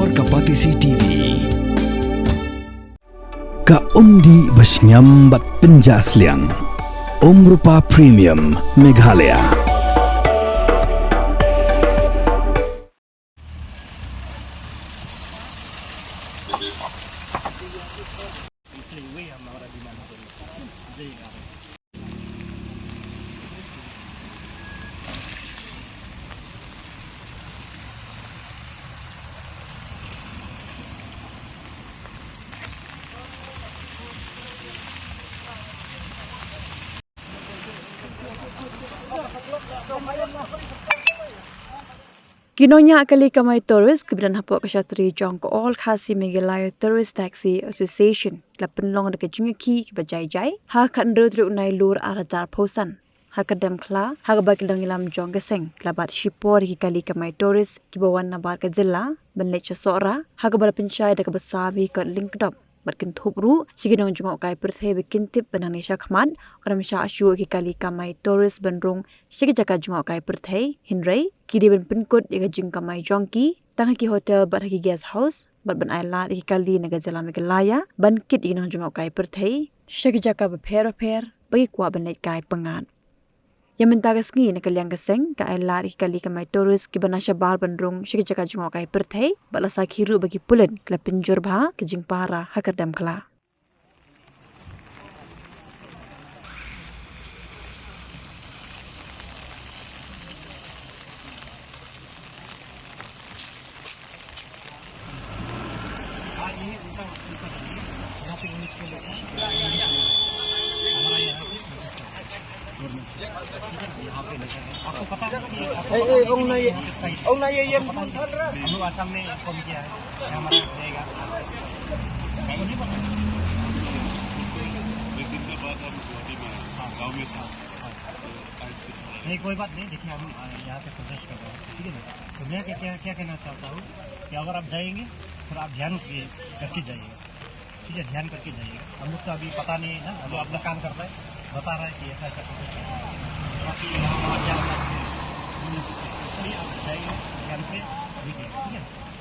Luar Kapatisi TV. Ka undi basnyam bat penjasliang. Rupa Premium Meghalaya. Kinonya akali kamay tourist kebidan hapok kesyatri Jong ko all khasi Meghalaya Tourist Taxi Association la penlong de kejungi ki kebajai-jai ha kan ro tru nai lur arajar posan ha kadam khla ha ba kidang ilam Jong geseng klabat shipor hi kali kamay tourist ki bawan na bar ke Jylla benle chosora ha ka bal penchai de kebasabi ke Lyngkdop berkin thupru sigidong jungok kai perthe bekintip benang nisha khman oram sha ashu ki kali kamay tourist benrung sigijaka jungok kai perthe hinrei kidi ben pinkut ega jing kamay Jong ki tang ki hotel bar ki guest house bar ben aila ki kali naga Jylla Meghalaya ban kit inong jungok kai perthe sigijaka be pher bagi kwa ben kai pengan Yamin tagas ngi nakaliang keseng ka aila ki kali kamay tourist ki banasya bar benrung sigijaka jungok kai perthe balasa khiru bagi pulen kla pinjur bha ki jing para hakardam kala Aku kata ông này em pun thân ra ông asam में कम किया है हमारा देगा एक दिन के बाद हम गुवाहाटी में गांव में था नहीं कोई बात नहीं देखिए हम यहाँ पे प्रदर्शन कर रहे हैं ठीक है ना तो मैं क्या कहना चाहता हूँ कि अगर आप जाएंगे फिर आप ध्यान करके जाइएगा ठीक है ध्यान करके जाइएगा हम लोग तो अभी पता नहीं है ना हम लोग अपना काम कर रहे हैं बता रहा है कि ऐसा प्रोटेस्ट कर रहा है बाकी यहाँ क्या इसलिए आप जाइए ध्यान से देखिए ठीक है